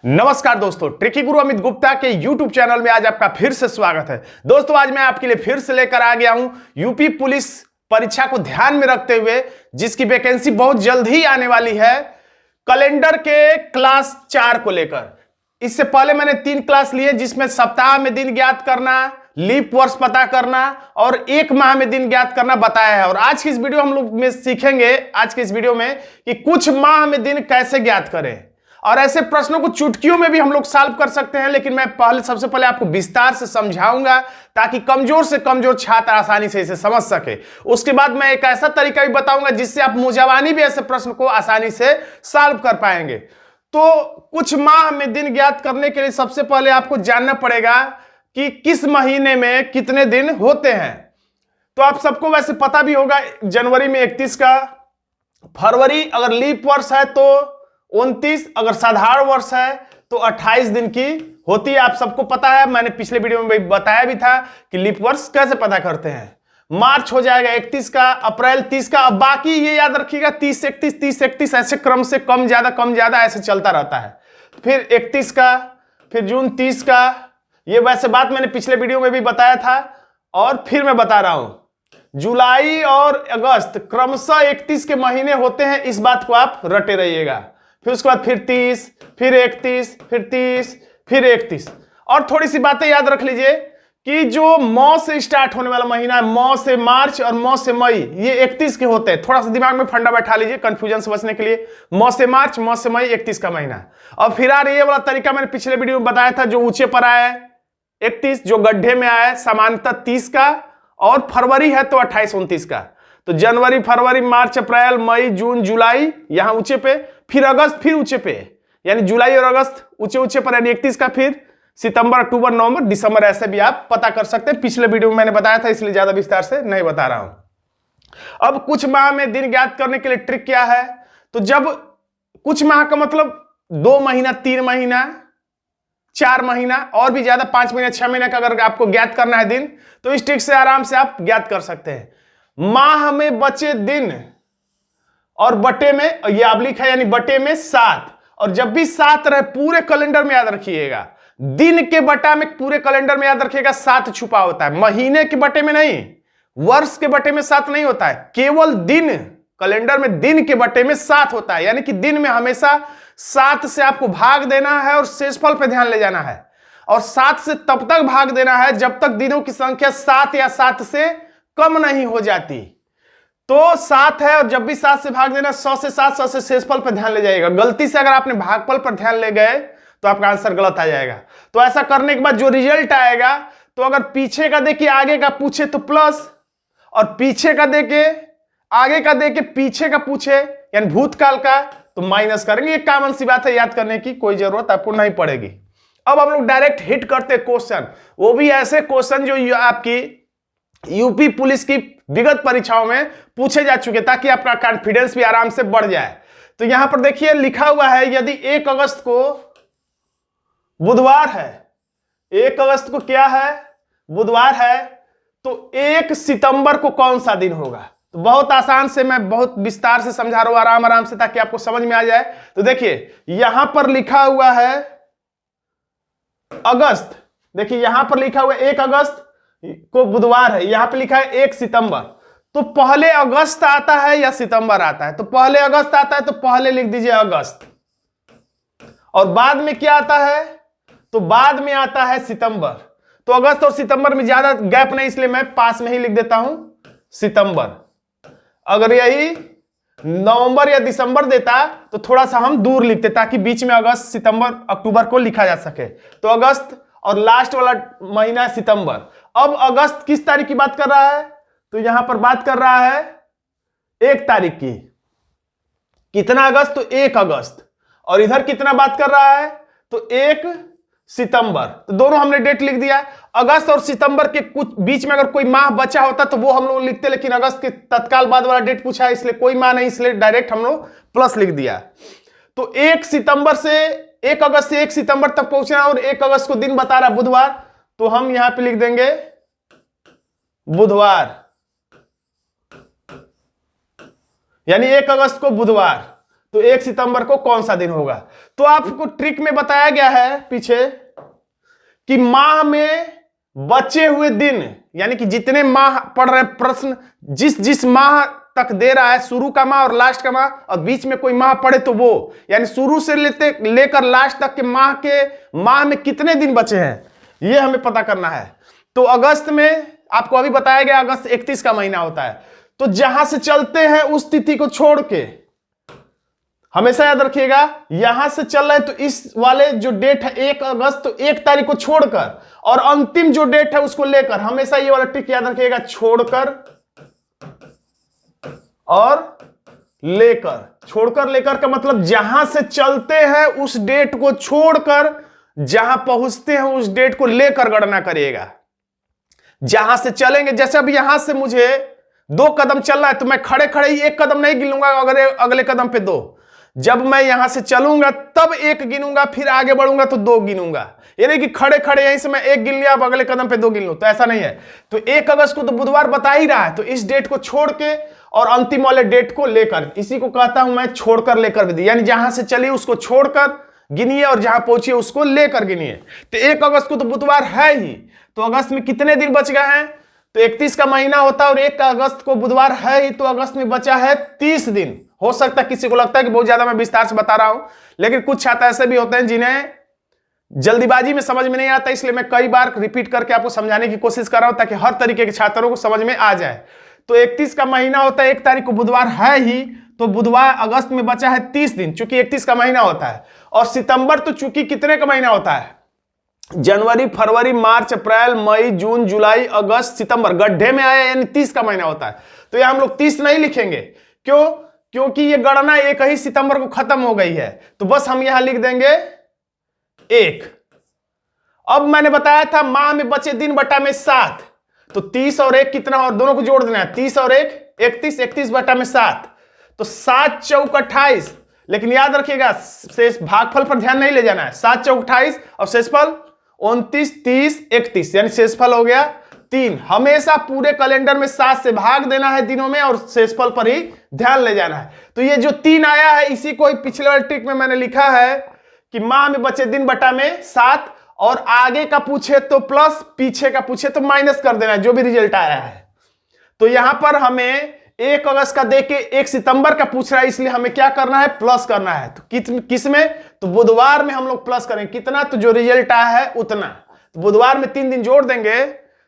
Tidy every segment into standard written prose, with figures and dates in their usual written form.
नमस्कार दोस्तों, ट्रिकी गुरु अमित गुप्ता के YouTube चैनल में आज आपका फिर से स्वागत है। दोस्तों आज मैं आपके लिए फिर से लेकर आ गया हूं यूपी पुलिस परीक्षा को ध्यान में रखते हुए, जिसकी वैकेंसी बहुत जल्द ही आने वाली है, कैलेंडर के क्लास 4 को लेकर। इससे पहले मैंने 3 क्लास लिए, जिसमें सप्ताह में दिन ज्ञात करना, लीप वर्ष पता करना और 1 माह में दिन ज्ञात करना बताया है। और आज की इस वीडियो हम लोग में सीखेंगे, आज के इस वीडियो में, कि कुछ माह में दिन कैसे ज्ञात करें। और ऐसे प्रश्नों को चुटकियों में भी हम लोग सॉल्व कर सकते हैं, लेकिन मैं सबसे पहले आपको विस्तार से समझाऊंगा ताकि कमजोर से कमजोर छात्र आसानी से इसे समझ सके। उसके बाद मैं एक ऐसा तरीका भी बताऊंगा जिससे आप मुजावानी भी ऐसे प्रश्न को आसानी से सॉल्व कर पाएंगे। तो कुछ माह में दिन ज्ञात करने के लिए सबसे पहले आपको जानना पड़ेगा कि किस महीने में कितने दिन होते हैं। तो आप सबको वैसे पता भी होगा, जनवरी में 31 का, फरवरी अगर लीप वर्ष है तो 29, अगर साधारण वर्ष है तो 28 दिन की होती है। आप सबको पता है, मैंने पिछले वीडियो में बताया भी था कि लीप वर्ष कैसे पता करते हैं। मार्च हो जाएगा 31 का, अप्रैल 30 का। अब बाकी ये याद रखिएगा 30 से 31, 30 से 31, ऐसे क्रम से कम ज्यादा ऐसे चलता रहता है। फिर 31 का, फिर जून 30 का। ये वैसे बात मैंने पिछले वीडियो में भी बताया था और फिर मैं बता रहा हूं। जुलाई और अगस्त क्रमशः 31 के महीने होते हैं, इस बात को आप रटे रहिएगा। फिर उसके बाद फिर 30, फिर 31, फिर 30, फिर 31। और थोड़ी सी बातें याद रख लीजिए कि जो मौ से स्टार्ट होने वाला महीना है, मौ से मार्च और मौ से मई, ये 31 के होते हैं। थोड़ा सा दिमाग में फंडा बैठा लीजिए कंफ्यूजन से बचने के लिए। मौ से मार्च, मौ से मई 31 का महीना है। और फिर ये वाला तरीका मैंने पिछले वीडियो में बताया था, जो ऊंचे पर आया है 31, जो गड्ढे में आया है सामान्यतः 30 का, और फरवरी है तो 28, 29 का। तो जनवरी, फरवरी, मार्च, अप्रैल, मई, जून, जुलाई यहां ऊंचे पे, फिर अगस्त फिर ऊंचे पे, यानी जुलाई और अगस्त ऊंचे पर, यानी 31 का। फिर सितंबर, अक्टूबर, नवंबर, दिसंबर, ऐसे भी आप पता कर सकते हैं। पिछले वीडियो में मैंने बताया था, इसलिए ज्यादा विस्तार से नहीं बता रहा हूं। अब कुछ माह में दिन ज्ञात करने के लिए ट्रिक क्या है? तो जब कुछ माह का मतलब 2 महीना, 3 महीना, 4 महीना और भी ज्यादा, 5 महीना, 6 महीना का अगर आपको ज्ञात करना है दिन, तो इस ट्रिक से आराम से आप ज्ञात कर सकते हैं। माह में बचे दिन और बटे में, ये ऑब्लिक है यानी बटे में 7, और जब भी 7 रहे पूरे कैलेंडर में याद रखिएगा। दिन के बटा में पूरे कैलेंडर में याद रखिएगा 7 छुपा होता है, महीने के बटे में नहीं, वर्ष के बटे में 7 नहीं होता है, केवल दिन, कैलेंडर में दिन के बटे में 7 होता है। यानी कि दिन में हमेशा 7 से आपको भाग देना है और शेषफल पे ध्यान ले जाना है। और 7 से तब तक भाग देना है जब तक दिनों की संख्या 7 या 7 से कम नहीं हो जाती। तो 7 है और जब भी 7 से भाग देना, 100 से 7, 100 से शेषफल पर ध्यान ले जाइएगा। गलती से अगर आपने भागफल पर ध्यान ले गए तो आपका आंसर गलत आ जाएगा। तो ऐसा करने के बाद जो रिजल्ट आएगा, तो अगर पीछे का देके आगे का पूछे तो प्लस, और पीछे का देके आगे का देके पीछे का पूछे यानी भूतकाल का, तो माइनस करेंगे। ये कॉमन सी बात है, याद करने की कोई जरूरत आपको नहीं पड़ेगी। अब हम लोग डायरेक्ट हिट करते क्वेश्चन, वो भी ऐसे क्वेश्चन जो आपकी यूपी पुलिस की विगत परीक्षाओं में पूछे जा चुके, ताकि आपका कॉन्फिडेंस भी आराम से बढ़ जाए। तो यहां पर देखिए लिखा हुआ है, यदि 1 अगस्त को बुधवार है, 1 अगस्त को क्या है, बुधवार है, तो 1 सितंबर को कौन सा दिन होगा? तो बहुत आसान से, मैं बहुत विस्तार से समझा रहा हूं, आराम से, ताकि आपको समझ में आ जाए। तो देखिए यहां पर लिखा हुआ है अगस्त, देखिए यहां पर लिखा हुआ है 1 अगस्त को बुधवार है, यहां पे लिखा है 1 सितंबर। तो पहले अगस्त आता है या सितंबर आता है? तो पहले अगस्त आता है, तो पहले लिख दीजिए अगस्त। और बाद में क्या आता है? तो बाद में आता है सितंबर। तो अगस्त और सितंबर में ज्यादा गैप नहीं, इसलिए मैं पास में ही लिख देता हूं सितंबर। अगर यही नवंबर या दिसंबर देता तो थोड़ा सा हम दूर लिखते, ताकि बीच में अगस्त, सितंबर, अक्टूबर को लिखा जा सके। तो अगस्त और लास्ट वाला महीना सितंबर। अब अगस्त किस तारीख की बात कर रहा है? तो यहां पर बात कर रहा है 1 तारीख की। कितना अगस्त? तो 1 अगस्त। और इधर कितना बात कर रहा है? तो 1 सितंबर। तो दोनों हमने डेट लिख दिया। अगस्त और सितंबर के कुछ बीच में अगर कोई माह बचा होता तो वो हम लोग लिखते, लेकिन अगस्त के तत्काल बाद वाला डेट पूछा है, इसलिए कोई माह नहीं, इसलिए डायरेक्ट हम लोग प्लस लिख दिया। तो 1 सितंबर से 1 अगस्त से 1 सितंबर तक पहुंचना, और 1 अगस्त को दिन बता रहा बुधवार, तो हम यहां पे लिख देंगे बुधवार, यानी 1 अगस्त को बुधवार। तो 1 सितंबर को कौन सा दिन होगा। तो आपको ट्रिक में बताया गया है पीछे कि माह में बचे हुए दिन, यानी कि जितने माह पढ़ रहे प्रश्न, जिस माह तक दे रहा है, शुरू का माह और लास्ट का माह, और बीच में कोई माह पड़े तो वो, यानी शुरू से लेकर लास्ट तक के माह में कितने दिन बचे हैं, ये हमें पता करना है। तो अगस्त में आपको अभी बताया गया अगस्त 31 का महीना होता है। तो जहां से चलते हैं उस तिथि को छोड़ के, हमेशा याद रखिएगा, यहां से चल रहे हैं तो इस वाले जो डेट है 1 अगस्त, तो 1 तारीख को छोड़कर और अंतिम जो डेट है उसको लेकर, हमेशा ये वाला ट्रिक याद रखिएगा, छोड़कर और लेकर। छोड़कर लेकर का मतलब जहां से चलते हैं उस डेट को छोड़कर जहां पहुंचते हैं उस डेट को लेकर गणना करिएगा। जहां से चलेंगे, जैसे अब यहां से मुझे 2 कदम चलना है तो मैं खड़े खड़े ही 1 कदम नहीं गिनूंगा, अगले कदम पे 2। जब मैं यहां से चलूंगा तब 1 गिनूंगा, फिर आगे बढ़ूंगा तो 2 गिनूंगा। ये नहीं कि खड़े खड़े यहीं से मैं 1 गिन लिया अब अगले कदम पे 2 गिन लूं, तो ऐसा नहीं है। तो 1 अगस्त को तो बुधवार बता ही रहा है, तो इस डेट को छोड़ के और अंतिम वाले डेट को लेकर, इसी को कहता हूं मैं छोड़कर लेकर विधि। यानी जहां से चलिए उसको छोड़कर गिनिए और जहां पहुंचिए उसको लेकर गिनिए। तो 1 अगस्त को तो बुधवार है ही, तो अगस्त में कितने दिन बच गए हैं, तो 31 का महीना होता है और 1 अगस्त को बुधवार है ही, तो अगस्त में बचा है 30 दिन। हो सकता है किसी को लगता है कि बहुत ज्यादा मैं विस्तार से बता रहा हूं, लेकिन कुछ छात्र ऐसे भी होते हैं जिन्हें जल्दीबाजी में समझ में नहीं आता, इसलिए मैं कई बार रिपीट करके आपको समझाने की कोशिश कर रहा हूं ताकि हर तरीके के छात्रों को समझ में आ जाए। तो 31 का महीना होता है, 1 तारीख को बुधवार है ही, तो बुधवार अगस्त में बचा है 30 दिन, चूंकि 31 का महीना होता है। और सितंबर तो चूंकि कितने का महीना होता है, जनवरी, फरवरी, मार्च, अप्रैल, मई, जून, जुलाई, अगस्त, सितंबर गड्ढे में आया, यानी 30 का महीना होता है। तो यहां हम लोग 30 नहीं लिखेंगे, क्यों? क्योंकि ये गणना 1 ही सितंबर को खत्म हो गई है, तो बस हम यहां लिख देंगे 1। अब मैंने बताया था माह में बचे दिन बटा में 7, तो 30 और 1 कितना, और दोनों को जोड़ देना है, 30 और 1 31, 31 बटा में 7, तो 7 चौक 28। लेकिन याद रखिएगा शेष भागफल पर ध्यान नहीं ले जाना है, 7 चौक 28 और शेषफल 29, 30, 31, यानी शेषफल हो गया 3। हमेशा पूरे कैलेंडर में 7 से भाग देना है दिनों में और शेषफल पर ही ध्यान ले जाना है। तो ये जो 3 आया है, इसी को पिछले वाले ट्रिक में मैंने लिखा है कि माह में बचे दिन बटा में 7, और आगे का पूछे तो प्लस, पीछे का पूछे तो माइनस कर देना है, जो भी रिजल्ट आया है। तो यहां पर हमें 1 अगस्त का देके 1 सितंबर का पूछ रहा है, इसलिए हमें क्या करना है, प्लस करना है। तो किस में, तो बुधवार में हम लोग प्लस करेंगे, कितना, तो जो रिजल्ट आया है उतना। तो बुधवार में 3 दिन जोड़ देंगे,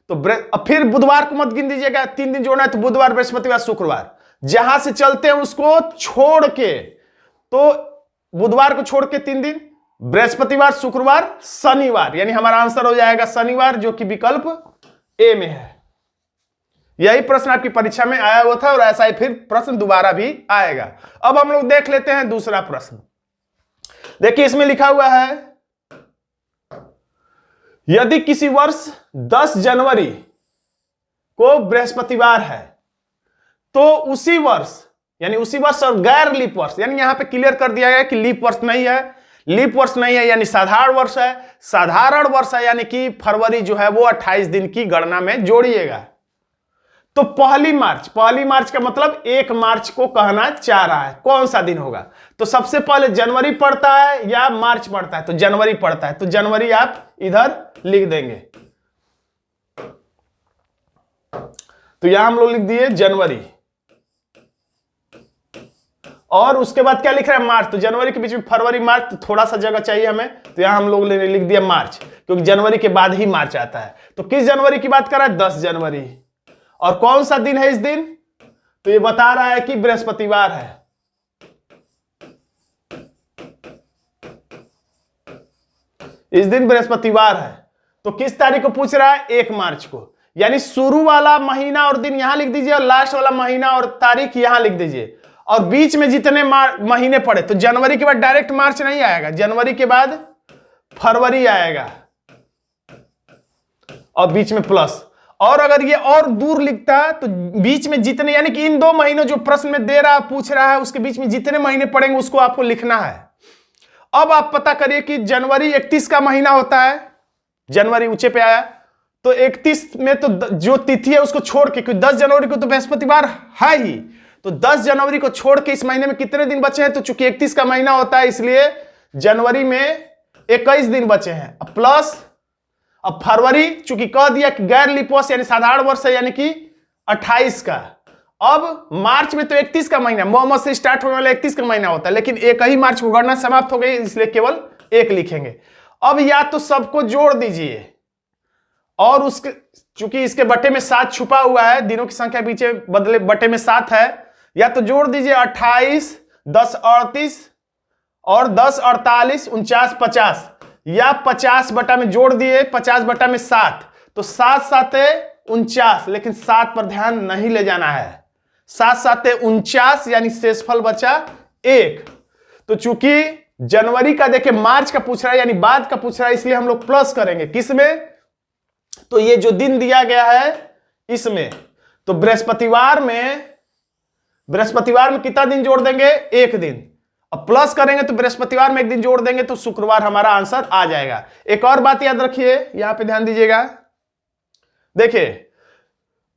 तो फिर बुधवार को मत गिन दीजिएगा, 3 दिन जोड़ना है, तो बुधवार, बृहस्पतिवार, शुक्रवार। जहां से चलते हैं उसको छोड़ के, तो बुधवार को छोड़ के 3 दिन, बृहस्पतिवार, शुक्रवार, शनिवार, यानी हमारा आंसर हो जाएगा शनिवार, जो कि विकल्प ए में है। यही प्रश्न आपकी परीक्षा में आया हुआ था और ऐसा ही फिर प्रश्न दोबारा भी आएगा। अब हम लोग देख लेते हैं दूसरा प्रश्न। देखिए इसमें लिखा हुआ है, यदि किसी वर्ष 10 जनवरी को बृहस्पतिवार है, तो उसी वर्ष, यानी उसी वर्ष और गैर लीप वर्ष, यानी यहां पे क्लियर कर दिया गया कि लीप वर्ष नहीं है, लीप वर्ष नहीं है यानी साधारण वर्ष है, साधारण वर्ष है यानी कि फरवरी जो है वो 28 दिन की गणना में जोड़िएगा। तो पहली मार्च का मतलब 1 मार्च को कहना चाह रहा है, कौन सा दिन होगा। तो सबसे पहले जनवरी पड़ता है या मार्च पड़ता है, तो जनवरी पड़ता है, तो जनवरी आप इधर लिख देंगे। तो यहां हम लोग लिख दिए जनवरी, और उसके बाद क्या लिख रहा है, मार्च। तो जनवरी के बीच में फरवरी, मार्च, तो थोड़ा सा जगह चाहिए हमें, तो यहां हम लोग लिख दिया मार्च, क्योंकि जनवरी के बाद ही मार्च आता है। तो किस जनवरी की बात कर रहा है, 10 जनवरी। और कौन सा दिन है इस दिन, तो ये बता रहा है कि बृहस्पतिवार है। इस दिन बृहस्पतिवार है, तो किस तारीख को पूछ रहा है, 1 मार्च को, यानी शुरू वाला महीना और दिन यहां लिख दीजिए और लास्ट वाला महीना और तारीख यहां लिख दीजिए, और बीच में जितने महीने पड़े, तो जनवरी के बाद डायरेक्ट मार्च नहीं आएगा, जनवरी के बाद फरवरी आएगा और बीच में प्लस। और अगर ये और दूर लिखता तो बीच में जितने, यानी कि इन 2 महीनों जो प्रश्न में दे रहा पूछ रहा है उसके बीच में जितने महीने पड़ेंगे उसको आपको लिखना है। अब आप पता करिए कि जनवरी 31 का महीना होता है, जनवरी ऊंचे पे आया, तो 31 में तो जो तिथि है उसको छोड़ के, क्योंकि 10 जनवरी को तो बृहस्पतिवार है ही, तो 10 जनवरी को छोड़ के इस महीने में कितने दिन बचे हैं? तो चूंकि 31 का महीना होता है इसलिए जनवरी में 21 दिन बचे हैं। अब प्लस अब फरवरी, चूंकि कह दिया कि गैर लीप वर्ष यानी साधारण वर्ष है यानी कि 28 का। अब मार्च में तो 31 का महीना, मोहम्मद से स्टार्ट होने वाला 31 का महीना होता है, लेकिन एक ही मार्च को गणना समाप्त हो गई इसलिए केवल एक लिखेंगे। अब या तो सबको जोड़ दीजिए और उसके चूंकि इसके बटे में 7 छुपा हुआ है, दिनों की संख्या पीछे बदले बटे में 7 है, या तो जोड़ दीजिए 28, 10 38 और 10 48 49 50, या 50 बटा में जोड़ दिए 50 बटा में 7, तो 7 7 49, लेकिन 7 पर ध्यान नहीं ले जाना है। 7 7 49 यानी शेषफल बचा 1। तो चूंकि जनवरी का देखे मार्च का पूछ रहा है यानी बाद का पूछ रहा है, इसलिए हम लोग प्लस करेंगे किसमें? तो ये जो दिन दिया गया है इसमें, तो बृहस्पतिवार में कितना दिन जोड़ देंगे? 1 दिन। अब प्लस करेंगे तो बृहस्पतिवार में 1 दिन जोड़ देंगे तो शुक्रवार हमारा आंसर आ जाएगा। एक और बात याद रखिए, यहां पे ध्यान दीजिएगा, देखिए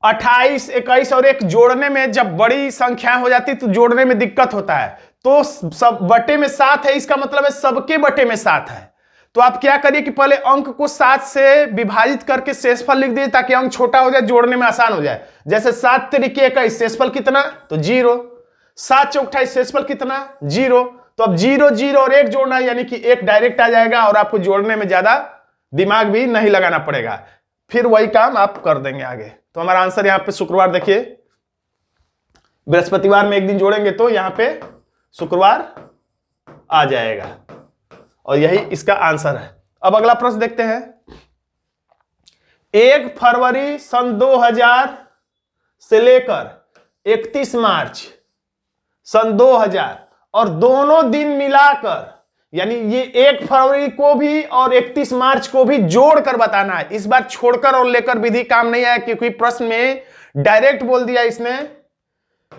28, 21 और 1 जोड़ने में जब बड़ी संख्या हो जाती तो जोड़ने में दिक्कत होता है। तो सब बटे में 7 है, इसका मतलब है सबके बटे में 7 है। तो आप क्या करिए कि पहले अंक को 7 से विभाजित करके शेषफल लिख दीजिए ताकि अंक छोटा हो जाए, जोड़ने में आसान हो जाए। जैसे 7 तिरिक 21 शेषफल कितना? तो 0। 7 चौक 28 शेषफल कितना? 0। तो अब 0 0 और 1 जोड़ना यानी कि 1 डायरेक्ट आ जाएगा और आपको जोड़ने में ज्यादा दिमाग भी नहीं लगाना पड़ेगा, फिर वही काम आप कर देंगे आगे। तो हमारा आंसर यहाँ पे शुक्रवार, देखिए बृहस्पतिवार में 1 दिन जोड़ेंगे तो यहाँ पे शुक्रवार आ जाएगा और यही इसका आंसर है। अब अगला प्रश्न देखते हैं। 1 फरवरी सन 2000 से लेकर 31 मार्च सन 2000 और दोनों दिन मिलाकर, यानी ये 1 फरवरी को भी और 31 मार्च को भी जोड़कर बताना है। इस बार छोड़कर और लेकर विधि काम नहीं आया, क्योंकि प्रश्न में डायरेक्ट बोल दिया इसने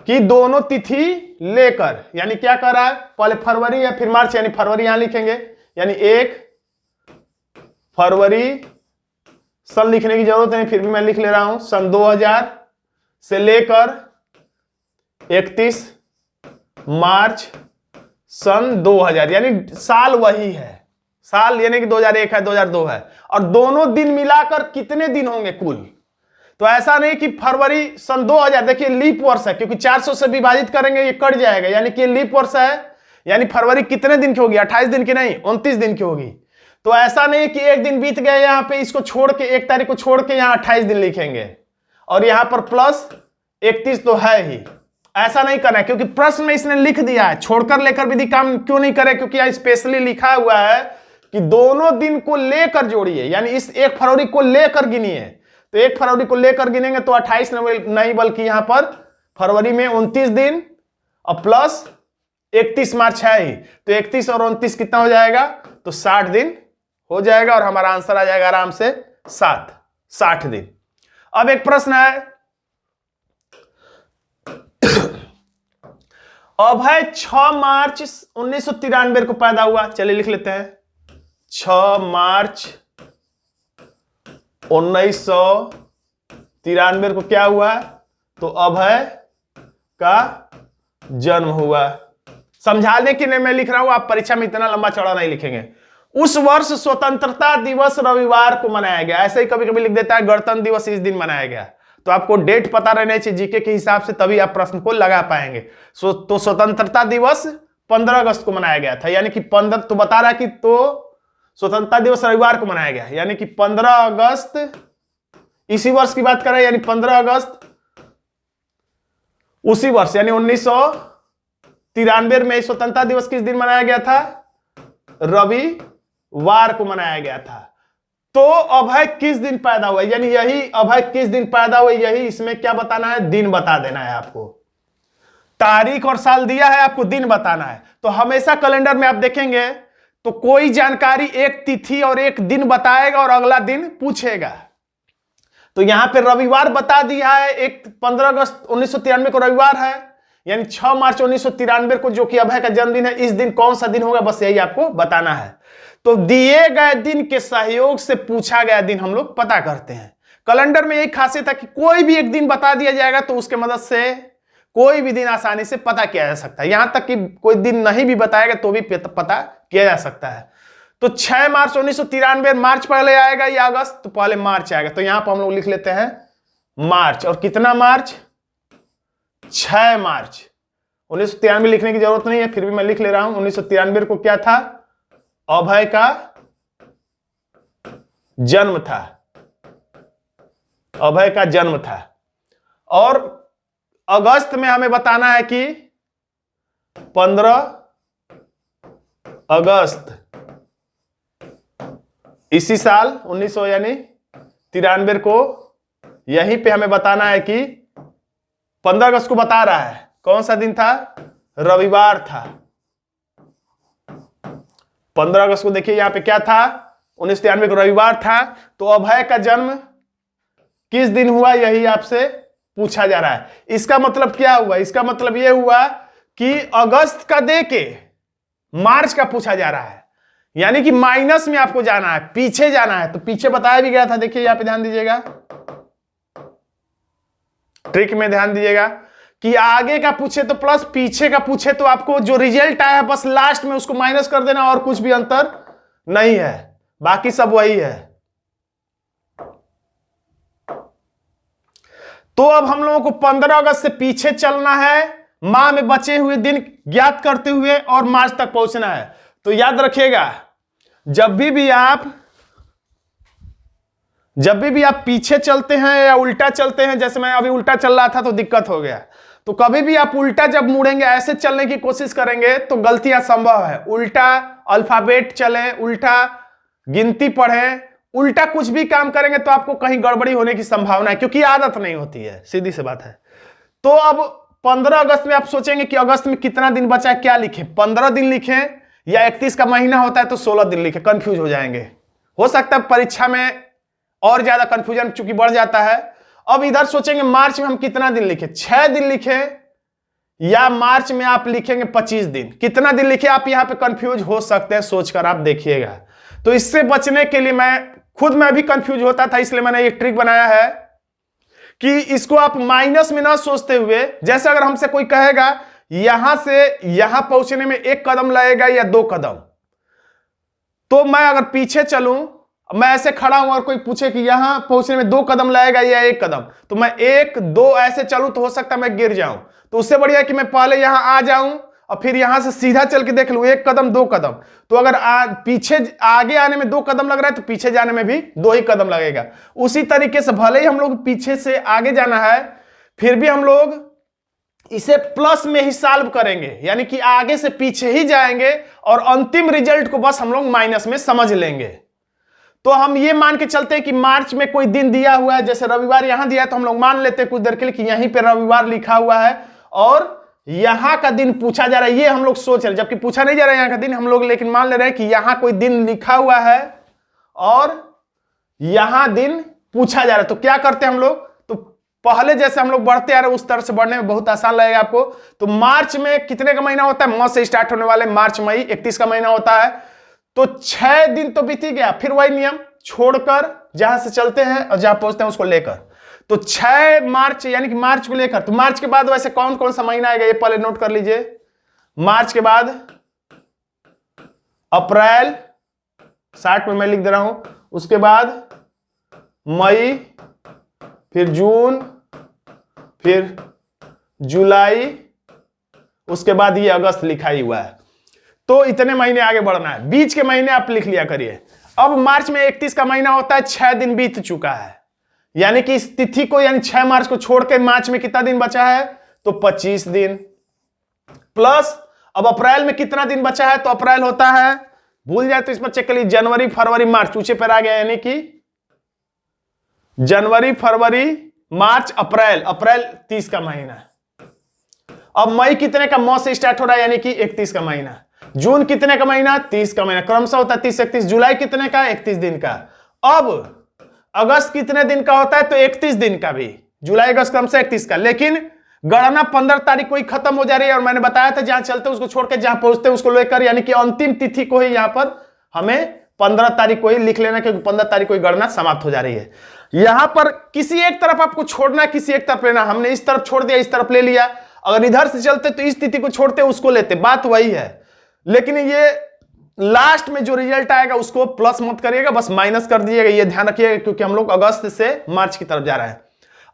कि दोनों तिथि लेकर, यानी क्या कर रहा है? पहले फरवरी या फिर मार्च, यानी फरवरी यहां लिखेंगे, यानी 1 फरवरी सन लिखने की जरूरत नहीं, फिर भी मैं लिख ले रहा हूं, सन 2000 से लेकर 31 मार्च सन 2000, यानी साल वही है, साल यानी कि 2001 है 2002 है, और दोनों दिन मिलाकर कितने दिन होंगे कुल? तो ऐसा नहीं कि फरवरी सन 2000, देखिए लीप वर्ष है, क्योंकि 400 से विभाजित करेंगे ये कट जाएगा, यानी कि लीप वर्ष है, यानी फरवरी कितने दिन की होगी? 28 दिन की नहीं, 29 दिन की होगी। तो ऐसा नहीं कि 1 दिन बीत गया यहां पे, इसको छोड़ के 1 तारीख को छोड़ के यहां 28 दिन लिखेंगे और यहां पर प्लस 31 तो है ही, ऐसा नहीं करना है, क्योंकि प्रश्न में इसने लिख दिया है। छोड़कर लेकर विधि काम क्यों नहीं करे? क्योंकि यहां स्पेशली लिखा हुआ है कि दोनों दिन को लेकर जोड़िए, यानी इस 1 फरवरी को लेकर गिनिए। तो 1 फरवरी को लेकर गिनेंगे तो 28 नहीं, बल्कि यहां पर फरवरी में 29 दिन और प्लस 31 मार्च है ही, तो 31 और 29 कितना हो जाएगा? तो 60 दिन हो जाएगा और हमारा आंसर आ जाएगा आराम से 60 दिन। अब एक प्रश्न है, अभय 6 मार्च 1993 को पैदा हुआ, चलिए लिख लेते हैं, 6 मार्च 1993 को क्या हुआ? तो अभय का जन्म हुआ। समझाने के लिए मैं लिख रहा हूं, आप परीक्षा में इतना लंबा चौड़ा नहीं लिखेंगे। उस वर्ष स्वतंत्रता दिवस रविवार को मनाया गया, ऐसे ही कभी कभी लिख देता है गणतंत्र दिवस इस दिन मनाया गया, तो आपको डेट पता रहना चाहिए जीके के हिसाब से, तभी आप प्रश्न को लगा पाएंगे। तो स्वतंत्रता दिवस 15 अगस्त को मनाया गया था, यानी कि 15, तो बता रहा है कि तो स्वतंत्रता दिवस रविवार को मनाया गया, यानी कि 15 अगस्त, इसी वर्ष की बात कर रहे हैं, यानी 15 अगस्त उसी वर्ष यानी 1993 में स्वतंत्रता दिवस किस दिन मनाया गया था? रविवार को मनाया गया था। तो अभय किस दिन पैदा हुआ, यानी यही अभय किस दिन पैदा हुआ, यही इसमें क्या बताना है? दिन बता देना है आपको। तारीख और साल दिया है, आपको दिन बताना है। तो हमेशा कैलेंडर में आप देखेंगे तो कोई जानकारी एक तिथि और एक दिन बताएगा और अगला दिन पूछेगा। तो यहां पे रविवार बता दिया है, एक 15 अगस्त 1993 को रविवार है, यानी 6 मार्च 1993 को जो कि अभय का जन्मदिन है, इस दिन कौन सा दिन होगा, बस यही आपको बताना है। तो दिए गए दिन के सहयोग से पूछा गया दिन हम लोग पता करते हैं। कैलेंडर में यही खासियत है कि कोई भी एक दिन बता दिया जाएगा तो उसके मदद से कोई भी दिन आसानी से पता किया जा सकता है, यहां तक कि कोई दिन नहीं भी बताएगा तो भी पता किया जा सकता है। तो 6 मार्च 1993 मार्च पहले आएगा या अगस्त? तो पहले मार्च आएगा, तो यहां पर हम लोग लिख लेते हैं मार्च। और कितना मार्च? 6 मार्च। 1993 लिखने की जरूरत नहीं है, फिर भी मैं लिख ले रहा हूं। 1993 को क्या था? अभय का जन्म था, अभय का जन्म था। और अगस्त में हमें बताना है कि 15 अगस्त इसी साल 1993 को, यहीं पे हमें बताना है कि 15 अगस्त को बता रहा है कौन सा दिन था? रविवार था। 15 अगस्त को देखिए यहां पे क्या था? 1993 को रविवार था। तो अभय का जन्म किस दिन हुआ, यही आपसे पूछा जा रहा है। इसका मतलब क्या हुआ? इसका मतलब यह हुआ कि अगस्त का दे के मार्च का पूछा जा रहा है, यानी कि माइनस में आपको जाना है, पीछे जाना है। तो पीछे बताया भी गया था, देखिए यहां पे ध्यान दीजिएगा, ट्रिक में ध्यान दीजिएगा कि आगे का पूछे तो प्लस, पीछे का पूछे तो आपको जो रिजल्ट आया है बस लास्ट में उसको माइनस कर देना, और कुछ भी अंतर नहीं है, बाकी सब वही है। तो अब हम लोगों को 15 अगस्त से पीछे चलना है, माह में बचे हुए दिन ज्ञात करते हुए और मार्च तक पहुंचना है। तो याद रखिएगा, जब भी आप पीछे चलते हैं या उल्टा चलते हैं, जैसे मैं अभी उल्टा चल रहा था तो दिक्कत हो गया, तो कभी भी आप उल्टा जब मुड़ेंगे, ऐसे चलने की कोशिश करेंगे तो गलतियां संभव है। उल्टा अल्फाबेट चले, उल्टा गिनती पढ़ें, उल्टा कुछ भी काम करेंगे तो आपको कहीं गड़बड़ी होने की संभावना है, क्योंकि आदत नहीं होती है, सीधी सी बात है। तो अब 15 अगस्त में आप सोचेंगे कि अगस्त में कितना दिन बचा है, क्या लिखें? 15 दिन लिखें या 31 का महीना होता है तो 16 दिन लिखें? कंफ्यूज हो जाएंगे, हो सकता है परीक्षा में और ज्यादा कंफ्यूजन चूंकि बढ़ जाता है। अब इधर सोचेंगे मार्च में हम कितना दिन लिखें? 6 दिन लिखें या मार्च में आप लिखेंगे 25 दिन? कितना दिन लिखे आप यहां पे कंफ्यूज हो सकते हैं, सोचकर आप देखिएगा। तो इससे बचने के लिए मैं भी कंफ्यूज होता था, इसलिए मैंने एक ट्रिक बनाया है कि इसको आप माइनस में ना सोचते हुए, जैसे अगर हमसे कोई कहेगा यहां से यहां पहुंचने में 1 कदम लगेगा या 2 कदम, तो मैं अगर पीछे चलूं, मैं ऐसे खड़ा हूं और कोई पूछे कि यहां पहुंचने में 2 कदम लगेगा या 1 कदम, तो मैं 1 2 ऐसे चलूं तो हो सकता है मैं गिर जाऊं। तो उससे बढ़िया है कि मैं पहले यहां आ जाऊं और फिर यहां से सीधा चल के देख लूं 1 कदम 2 कदम। तो अगर पीछे आगे आने में 2 कदम लग रहा है तो पीछे जाने में भी 2 ही कदम लगेगा। उसी तरीके से भले ही हम लोग पीछे से आगे जाना है, फिर भी हम लोग इसे प्लस में ही सॉल्व करेंगे, यानी कि आगे से पीछे ही जाएंगे और अंतिम रिजल्ट को बस हम लोग माइनस में समझ लेंगे। तो हम ये मान के चलते हैं कि मार्च में कोई दिन दिया हुआ है, जैसे रविवार यहां दिया है, तो हम लोग मान लेते हैं कुछ देर के लिए कि यहीं पे रविवार लिखा हुआ है और यहां का दिन पूछा जा रहा है, ये हम लोग सोच रहे हैं, जबकि पूछा नहीं जा रहा है यहां का दिन, हम लोग लेकिन मान ले रहे हैं कि यहां कोई दिन लिखा हुआ है और यहां दिन पूछा जा रहा है। तो क्या करते हैं हम लोग? तो पहले जैसे हम लोग बढ़ते आ रहे उस तरह से बढ़ने में बहुत आसान लगेगा आपको। तो मार्च में कितने का महीना होता है? म से स्टार्ट होने वाले मार्च मई 31 का महीना होता है। तो 6 दिन तो बीत ही गया, फिर वही नियम छोड़कर जहां से चलते हैं और जहां पहुंचते हैं उसको लेकर। तो 6 मार्च यानी कि मार्च को लेकर, तो मार्च के बाद वैसे कौन कौन सा महीना आएगा ये पहले नोट कर लीजिए। मार्च के बाद अप्रैल, 60 में मैं लिख दे रहा हूं, उसके बाद मई, फिर जून, फिर जुलाई, उसके बाद ये अगस्त लिखा ही हुआ है। तो इतने महीने आगे बढ़ना है, बीच के महीने आप लिख लिया करिए। अब मार्च में 31 का महीना होता है, 6 दिन बीत चुका है, यानी कि इस तिथि को यानी 6 मार्च को छोड़ के मार्च में कितना दिन बचा है? तो 25 दिन। प्लस अब अप्रैल में कितना दिन बचा है? तो अप्रैल होता है, भूल जाए तो इसमें चेक कर लीजिए, जनवरी फरवरी मार्च ऊंचे पर आ गया, यानी कि जनवरी फरवरी मार्च अप्रैल, अप्रैल 30 का महीना। अब मई कितने का? म से स्टार्ट हो रहा है, यानी कि 31 का महीना। जून कितने का महीना? 30 का महीना, क्रमशः होता है 30 31। जुलाई कितने का? 31 दिन का। अब अगस्त कितने दिन का होता है? तो 31 दिन का भी, जुलाई अगस्त क्रमशः 31 का। लेकिन गणना 15 तारीख को ही खत्म हो जा रही है और मैंने बताया था जहां चलते उसको छोड़ के जहां पहुंचते उसको लेकर, यानी कि अंतिम तिथि को ही यहां पर हमें 15 तारीख को ही लिख लेना, क्योंकि 15 तारीख को ही गणना समाप्त हो जा रही है। यहां पर किसी एक तरफ आपको छोड़ना है, किसी एक तरफ लेना। हमने इस तरफ छोड़ दिया, इस तरफ ले लिया। अगर इधर से चलते तो इस तिथि को छोड़ते उसको लेते, बात वही है। लेकिन ये लास्ट में जो रिजल्ट आएगा उसको प्लस मत करिएगा, बस माइनस कर दीजिएगा, ये ध्यान रखिएगा, क्योंकि हम लोग अगस्त से मार्च की तरफ जा रहे हैं।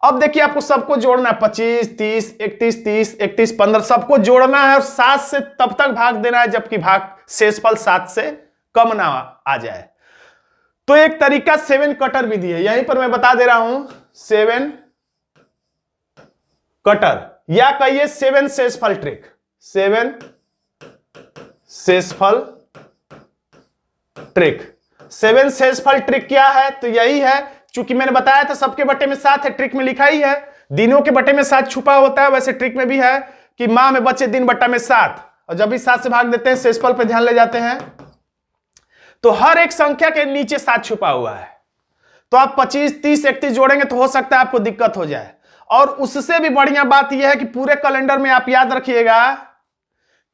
अब देखिए आपको सबको जोड़ना है, 25, 30, 31, 30, 31, 15 सबको जोड़ना है और 7 से तब तक भाग देना है जबकि भाग शेषफल 7 से कम ना आ जाए। तो एक तरीका 7 कटर विधि है, यहीं पर मैं बता दे रहा हूं, 7 कटर या कहिए 7 शेषफल ट्रिक। 7 शेषफल ट्रिक। 7 शेषफल ट्रिक क्या है? तो यही है, चूंकि मैंने बताया था सबके बटे में 7 है, ट्रिक में लिखा ही है, दिनों के बटे में 7 छुपा होता है, वैसे ट्रिक में भी है कि माह में बचे दिन बट्टा में 7, और जब भी 7 से भाग देते हैं शेषफल पे ध्यान ले जाते हैं तो हर एक संख्या के नीचे 7 छुपा हुआ है। तो आप 25, 30, 31 जोड़ेंगे तो हो सकता है आपको दिक्कत हो जाए। और उससे भी बढ़िया बात यह है कि पूरे कैलेंडर में आप याद रखिएगा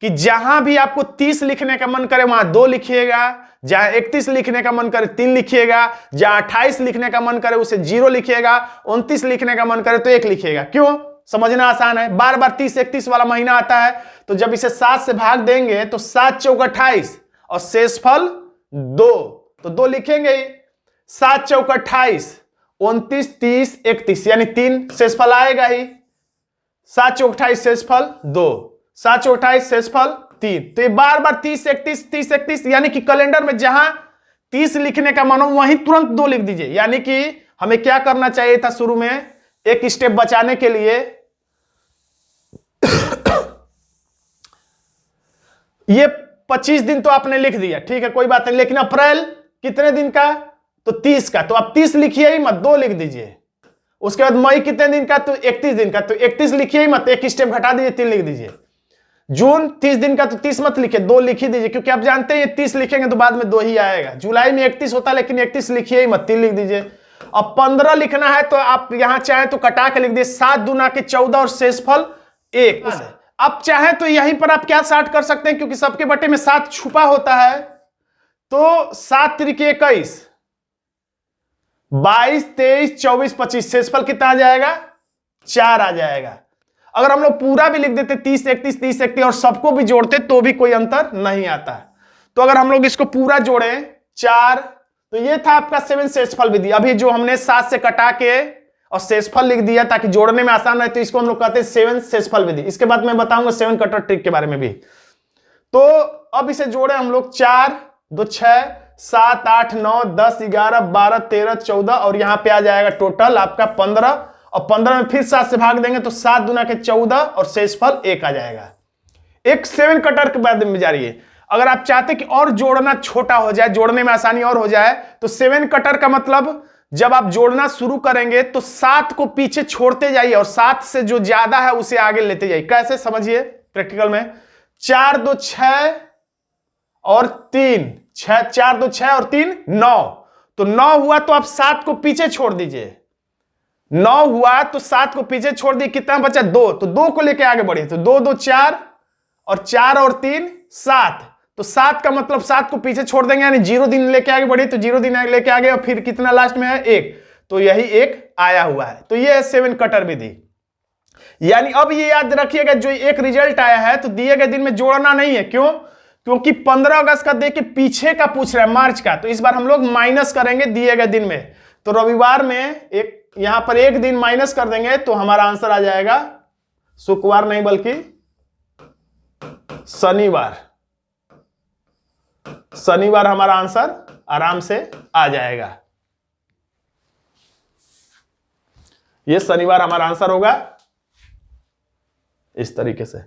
कि जहां भी आपको 30 लिखने का मन करे वहां 2 लिखिएगा, जहां 31 लिखने का मन करे 3 लिखिएगा, जहां 28 लिखने का मन करे उसे 0 लिखिएगा, 29 लिखने का मन करे तो 1 लिखिएगा। क्यों? समझना आसान है, बार बार 30, 31 वाला महीना आता है, तो जब इसे 7 से भाग देंगे तो 7 चौक 28 और शेषफल 2, तो 2 लिखेंगे ही। 7 चौक 28, 29, 30, 31 यानी 3 शेषफल आएगा ही। 7 चौक 28 शेषफल 2, 7 चौक 28 शेषफल 3। तो ये बार बार 30, 31, 30, 31 यानी कि कैलेंडर में जहां 30 लिखने का मन हो वहीं तुरंत 2 लिख दीजिए। यानी कि हमें क्या करना चाहिए था शुरू में, एक स्टेप बचाने के लिए ये 25 दिन तो आपने लिख दिया, ठीक है कोई बात नहीं, लेकिन अप्रैल कितने दिन का? तो 30 का, तो आप 30 लिखिए ही मत, 2 लिख दीजिए। उसके बाद मई कितने दिन का? तो 31 दिन का, तो 31 लिखिए ही मत, एक स्टेप घटा दीजिए, 3 लिख दीजिए। जून 30 दिन का, तो 30 मत लिखिए, 2 लिख ही दीजिए, क्योंकि आप जानते हैं 30 लिखेंगे तो बाद में 2 ही आएगा। जुलाई में 31 होता है लेकिन 31 लिखिए ही मत, 3 लिख दीजिए। अब 15 लिखना है तो आप यहां चाहे तो कटा के लिख दिए, 7 दूना के 14 और शेषफल 1। अब चाहे तो यहीं पर आप क्या साठ कर सकते हैं, क्योंकि सबके बटे में 7 छुपा होता है, तो 7 त्रिके 21, 22, 23, 24, 25 शेषफल कितना आ जाएगा? 4 आ जाएगा। अगर हम लोग पूरा भी लिख देते 30, 31, 30, 31 और सबको भी जोड़ते तो भी कोई अंतर नहीं आता है। तो अगर हम लोग इसको पूरा जोड़े 4, तो ये था आपका 7 शेषफल विधि। अभी जो हमने 7 से कटा के और शेषफल लिख दिया ताकि जोड़ने में आसान रहे, तो इसको हम लोग कहते हैं 7 शेषफल विधि। इसके बाद मैं बताऊंगा 7 कटर ट्रिक के बारे में भी। तो अब इसे जोड़े हम लोग, 4, 2, 6, 7, 8, 9, 10, 11, 12, 13, 14 और यहां पे आ जाएगा टोटल आपका 15, और 15 में फिर 7 से भाग देंगे तो 7 दूना के 14 और शेषफल 1 आ जाएगा। एक 7 कटर के बाद में जारी है। अगर आप चाहते कि और जोड़ना छोटा हो जाए, जोड़ने में आसानी और हो जाए, तो 7 कटर का मतलब जब आप जोड़ना शुरू करेंगे तो 7 को पीछे छोड़ते जाइए और 7 से जो ज्यादा है उसे आगे लेते जाइए। कैसे समझिए प्रैक्टिकल में, 4, 2, 6 और 3, 4, 2, 6 और 3, 9, तो 9 हुआ तो आप 7 को पीछे छोड़ दीजिए। 9 हुआ तो 7 को पीछे छोड़ दिए, कितना बचा? 2, तो 2 को लेके आगे बढ़िए, तो 2, 2, 4 और 4 और 3, 7, तो 7 का मतलब 7 को पीछे छोड़ देंगे, यानी 0 दिन लेके आगे बढ़िए, तो 0 दिन लेके आगे और फिर कितना लास्ट में है? 1, तो यही 1 आया हुआ है। तो ये है 7 कटर विधि। यानी अब ये याद रखिएगा, जो एक रिजल्ट आया है तो दिए गए दिन में जोड़ना नहीं है। क्यों? क्योंकि 15 अगस्त का देख के पीछे का पूछ रहा है, मार्च का, तो इस बार हम लोग माइनस करेंगे दिए गए दिन में। तो रविवार में एक यहां पर एक दिन माइनस कर देंगे तो हमारा आंसर आ जाएगा शुक्रवार नहीं बल्कि शनिवार। शनिवार हमारा आंसर आराम से आ जाएगा। ये शनिवार हमारा आंसर होगा इस तरीके से।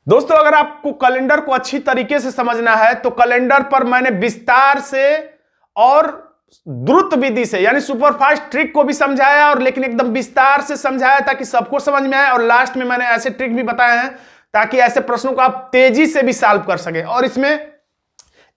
दोस्तों अगर आपको कैलेंडर को अच्छी तरीके से समझना है तो कैलेंडर पर मैंने विस्तार से और द्रुत विधि से यानी सुपरफास्ट ट्रिक को भी समझाया, और लेकिन एकदम विस्तार से समझाया ताकि सबको समझ में आए। और लास्ट में मैंने ऐसे ट्रिक भी बताए हैं ताकि ऐसे प्रश्नों को आप तेजी से भी सॉल्व कर सके। और इसमें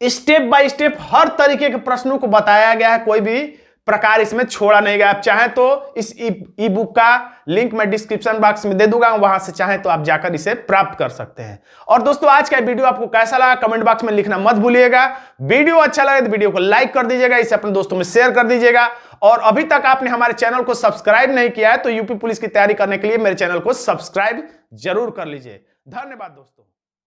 स्टेप बाय स्टेप हर तरीके के प्रश्नों को बताया गया है, कोई भी प्रकार इसमें छोड़ा नहीं गया। आप चाहें तो इस ई बुक का लिंक मैं डिस्क्रिप्शन बॉक्स में दे दूंगा, वहां से चाहें तो आप जाकर इसे प्राप्त कर सकते हैं। और दोस्तों आज का वीडियो आपको कैसा लगा कमेंट बॉक्स में लिखना मत भूलिएगा। वीडियो अच्छा लगे तो वीडियो को लाइक कर दीजिएगा, इसे अपने दोस्तों में शेयर कर दीजिएगा। और अभी तक आपने हमारे चैनल को सब्सक्राइब नहीं किया है तो यूपी पुलिस की तैयारी करने के लिए मेरे चैनल को सब्सक्राइब जरूर कर लीजिए। धन्यवाद दोस्तों।